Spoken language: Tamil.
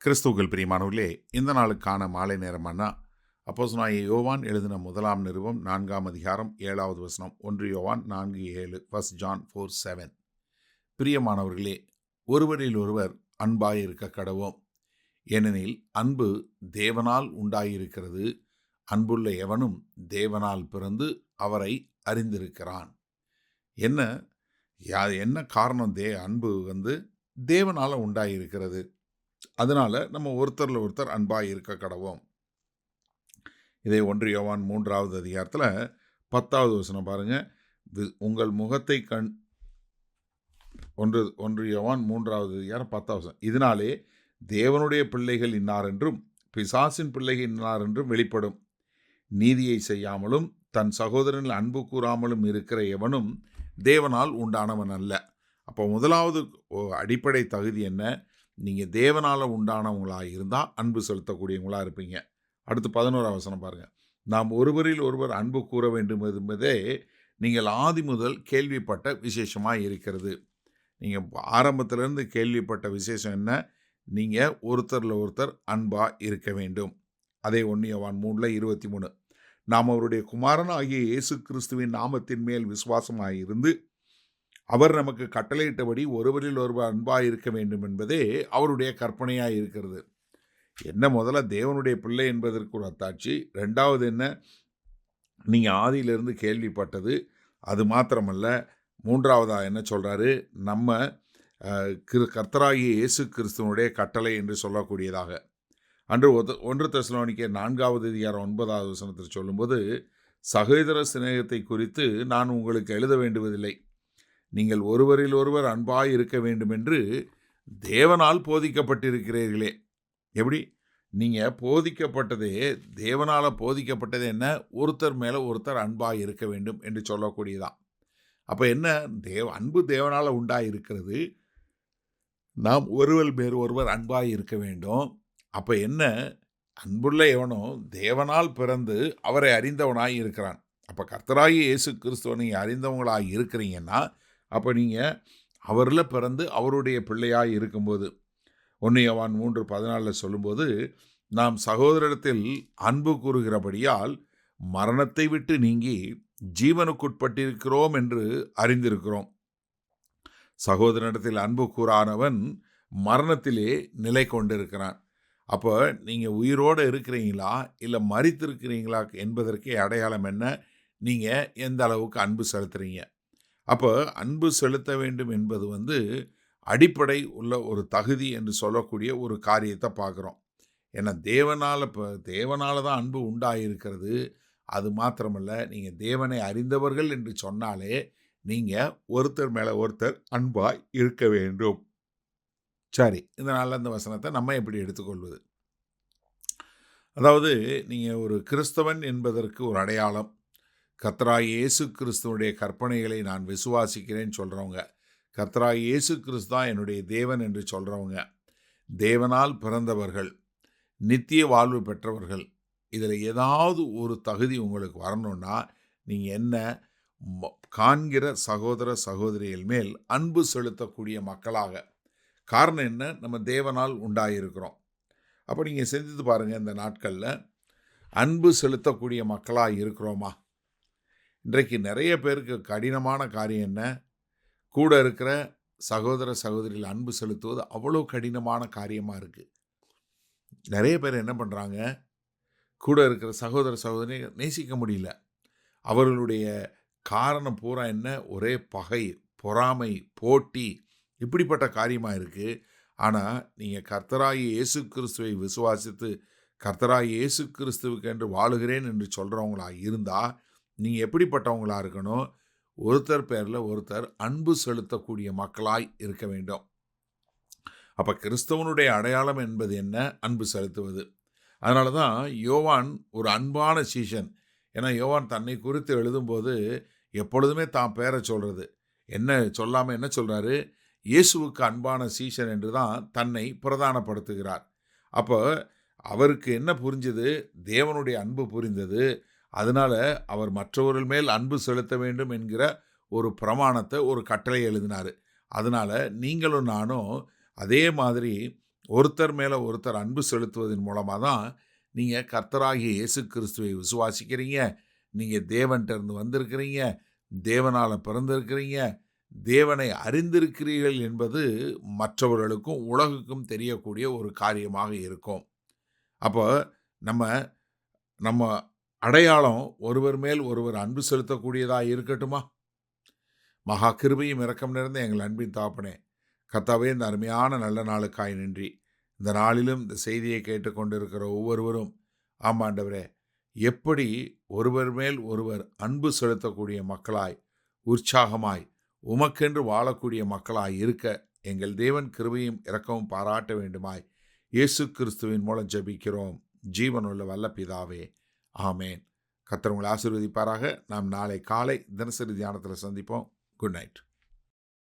கிறிஸ்துவுக்குள் பிரியமானவர்களே, இந்த நாளுக்கான மாலை நேரமானா அப்போஸ்தலனாகிய யோவான் எழுதின முதலாம் நிருபம் 4ஆம் அதிகாரம் 7வது வசனம். 1 யோவான் 4:7, 1 John 4:7. பிரியமானவர்களே, ஒருவரில் ஒருவர் அன்பாயிருக்க கடவோம். ஏனெனில் அன்பு தேவனால் உண்டாயிருக்கிறது. அன்புள்ள எவனும் தேவனால் பிறந்து அவரை அறிந்திருக்கிறான். என்ன என்ன காரணம்? அன்பு தேவனால உண்டாயிருக்கிறது. அதனால நம்ம ஒருத்தரில் ஒருத்தர் அன்பாக இருக்க கடவோம். இதை 1 யோவான் 3வது அதிகாரத்தில் 10வது வசனம் பாருங்க. உங்கள் முகத்தை 1 யோவான் 3வது அதிகாரம் 10வது வசனம். இதனாலே தேவனுடைய பிள்ளைகள் இன்னார் என்றும் பிசாசின் பிள்ளைகள் இன்னார் என்றும் வெளிப்படும். நீதியை செய்யாமலும் தன் சகோதரனில் அன்பு கூறாமலும் இருக்கிற எவனும் தேவனால் உண்டானவன் அல்ல. அப்போ முதலாவது அடிப்படை தகுதி என்ன? நீங்கள் தேவனால் உண்டானவங்களாக இருந்தால் அன்பு செலுத்தக்கூடியவங்களாக இருப்பீங்க. அடுத்து 11வது வசனம் பாருங்கள். நாம் ஒருவரில் ஒருவர் அன்பு கூற வேண்டும் என்பதே நீங்கள் ஆதி முதல் கேள்விப்பட்ட விசேஷமாக இருக்கிறது. நீங்கள் ஆரம்பத்திலேருந்து கேள்விப்பட்ட விசேஷம் என்ன? நீங்கள் ஒருத்தரில் ஒருத்தர் அன்பாக இருக்க வேண்டும். அதே 1 யோவான் 3:23. நாம் அவருடைய குமாரன் ஆகிய இயேசு கிறிஸ்துவின் நாமத்தின் மேல் விசுவாசமாக இருந்து அவர் நமக்கு கட்டளையிட்டபடி ஒருவரில் ஒருவர் அன்பாக இருக்க வேண்டும் என்பதே அவருடைய கற்பனையாக இருக்கிறது. என்ன? முதல்ல தேவனுடைய பிள்ளை என்பதற்கு ஒரு அத்தாட்சி. ரெண்டாவது என்ன? நீங்கள் ஆதியிலிருந்து கேள்விப்பட்டது. அது மாத்திரமல்ல, மூன்றாவதாக என்ன சொல்கிறாரு? நம்ம கர்த்தராகிய இயேசு கிறிஸ்துவனுடைய கட்டளை என்று சொல்லக்கூடியதாக. அன்று 1 தெசலோனிக்கேயர் 4வது அதிகாரம் 9வது வசனத்தில் சொல்லும்போது, சகோதர சிநேகத்தை குறித்து நான் உங்களுக்கு எழுத வேண்டுவதில்லை, நீங்கள் ஒருவரில் ஒருவர் அன்பாய் இருக்க வேண்டும் என்று தேவனால் போதிக்கப்பட்டிருக்கிறீர்களே. எப்படி? நீங்கள் போதிக்கப்பட்டதே, தேவனால் போதிக்கப்பட்டது என்ன? ஒருத்தர் மேலே ஒருத்தர் அன்பாய் இருக்க வேண்டும் என்று சொல்லக்கூடியதான். அப்போ என்ன? அன்பு தேவனால் உண்டாய் இருக்கிறது. நாம் ஒருவர் மேல் ஒருவர் அன்பாய் இருக்க வேண்டும். அப்போ என்ன? அன்புள்ள எவனோ தேவனால் பிறந்து அவரை அறிந்தவனாய் இருக்கிறான். அப்போ கர்த்தராகிய இயேசு கிறிஸ்துவை நீங்கள் அறிந்தவங்களாக இருக்கிறீங்கன்னா, அப்போ நீங்கள் அவரில் பிறந்து அவருடைய பிள்ளையாக இருக்கும்போது 1 யோவான் 3:14 சொல்லும்போது, நாம் சகோதரத்தில் அன்பு கூறுகிறபடியால் மரணத்தை விட்டு நீங்கி ஜீவனுக்குட்பட்டிருக்கிறோம் என்று அறிந்திருக்கிறோம். சகோதரனிடத்தில் அன்பு கூறானவன் மரணத்திலே நிலை கொண்டிருக்கிறான். அப்போ நீங்கள் உயிரோடு இருக்கிறீங்களா இல்லை மரித்திருக்கிறீங்களா என்பதற்கே அடையாளம் என்ன? நீங்கள் எந்த அளவுக்கு அன்பு செலுத்துறீங்க. அப்போ அன்பு செலுத்த வேண்டும் என்பது அடிப்படை உள்ள ஒரு தகுதி என்று சொல்லக்கூடிய ஒரு காரியத்தை பார்க்குறோம். ஏன்னா தேவனால் தான் அன்பு உண்டாயிருக்கிறது. அது மாத்திரமல்ல, நீங்கள் தேவனை அறிந்தவர்கள் என்று சொன்னாலே நீங்கள் ஒருத்தர் மேலே ஒருத்தர் அன்பாய் இருக்க வேண்டும். சரி, இதனால் அந்த வசனத்தை நம்ம எப்படி எடுத்துக்கொள்வது? அதாவது நீங்கள் ஒரு கிறிஸ்தவன் என்பதற்கு ஒரு அடையாளம், கர்த்தராகிய இயேசு கிறிஸ்துவனுடைய கற்பனைகளை நான் விசுவாசிக்கிறேன்னு சொல்கிறவங்க, கர்த்தராகிய இயேசு கிறிஸ்து தான் என்னுடைய தேவன் என்று சொல்கிறவங்க, தேவனால் பிறந்தவர்கள், நித்திய வாழ்வு பெற்றவர்கள். இதில் ஏதாவது ஒரு தகுதி உங்களுக்கு வரணும்னா நீங்கள் என்ன? காண்கிற சகோதர சகோதரிகள் மேல் அன்பு செலுத்தக்கூடிய மக்களாக. காரணம் என்ன? நம்ம தேவனால் உண்டாயிருக்கிறோம். அப்போ நீங்கள் சிந்தித்து பாருங்கள், இந்த நாட்களில் அன்பு செலுத்தக்கூடிய மக்களாக இருக்கிறோமா? இன்றைக்கு நிறைய பேருக்கு கடினமான காரியம் என்ன? கூட இருக்கிற சகோதர சகோதரிகள் அன்பு செலுத்துவது அவ்வளோ கடினமான காரியமாக இருக்குது. நிறைய பேர் என்ன பண்ணுறாங்க? கூட இருக்கிற சகோதர சகோதரியை நேசிக்க முடியல. அவர்களுடைய காரணம் பூரா என்ன? ஒரே பகை, பொறாமை, போட்டி, இப்படிப்பட்ட காரியமாக இருக்குது. ஆனால் நீங்கள் கர்த்தராகிய இயேசு கிறிஸ்துவை விசுவாசித்து கர்த்தராகிய இயேசு கிறிஸ்துவுக்கு என்று வாழுகிறேன் என்று சொல்கிறவங்களாக இருந்தால் நீங்கள் எப்படிப்பட்டவங்களாக இருக்கணும்? ஒருத்தர் பேரில் ஒருத்தர் அன்பு செலுத்தக்கூடிய மக்களாய் இருக்க வேண்டும். அப்போ கிறிஸ்தவனுடைய அடையாளம் என்பது என்ன? அன்பு செலுத்துவது. அதனால தான் யோவான் ஒரு அன்பான சீஷன். ஏன்னா யோவான் தன்னை குறித்து எழுதும்போது எப்பொழுதுமே தான் பேரை சொல்கிறது என்ன சொல்லாமல் என்ன சொல்கிறாரு? இயேசுவுக்கு அன்பான சீஷன் என்று தான் தன்னை பிரதானப்படுத்துகிறார். அப்போ அவருக்கு என்ன புரிஞ்சது? தேவனுடைய அன்பு புரிந்தது. அதனால் அவர் மற்றவர்கள் மேல் அன்பு செலுத்த வேண்டும் என்கிற ஒரு பிரமாணத்தை, ஒரு கட்டளை எழுதினார். அதனால் நீங்களும் நானும் அதே மாதிரி ஒருத்தர் மேலே ஒருத்தர் அன்பு செலுத்துவதன் மூலமாக தான் நீங்கள் கர்த்தராகிய இயேசு கிறிஸ்துவை விசுவாசிக்கிறீங்க. நீங்கள் தேவன்கிட்ட இருந்து வந்திருக்கிறீங்க. தேவனால் பிறந்திருக்கிறீங்க. தேவனை அறிந்திருக்கிறீர்கள் என்பது மற்றவர்களுக்கும் உலகுக்கும் தெரியக்கூடிய ஒரு காரியமாக இருக்கும். அப்போ நம்ம நம்ம அடையாளம் ஒருவர் மேல் ஒருவர் அன்பு செலுத்தக்கூடியதாக இருக்கட்டுமா? மகா கிருபையும் இரக்கம் நிறைந்த எங்கள் அன்பின் தகப்பனே, கர்த்தாவே, இந்த அருமையான நல்ல நாளுக்காய் நன்றி. இந்த நாளிலும் இந்த செய்தியை கேட்டுக்கொண்டிருக்கிற ஒவ்வொருவரும், ஆமாண்டவரே, எப்படி ஒருவர் மேல் ஒருவர் அன்பு செலுத்தக்கூடிய மக்களாய், உற்சாகமாய், உமக்கென்று வாழக்கூடிய மக்களாய் இருக்க எங்கள் தேவன் கிருபையும் இரக்கமும் பாராட்ட வேண்டுமாய் இயேசு கிறிஸ்துவின் மூலம் ஜெபிக்கிறோம் ஜீவனுள்ள வல்ல பிதாவே, ஆமேன். கர்த்தர் உங்களை ஆசீர்வதிப்பாராக. நாம் நாளை காலை தினசரி தியானத்தில் சந்திப்போம். Good night.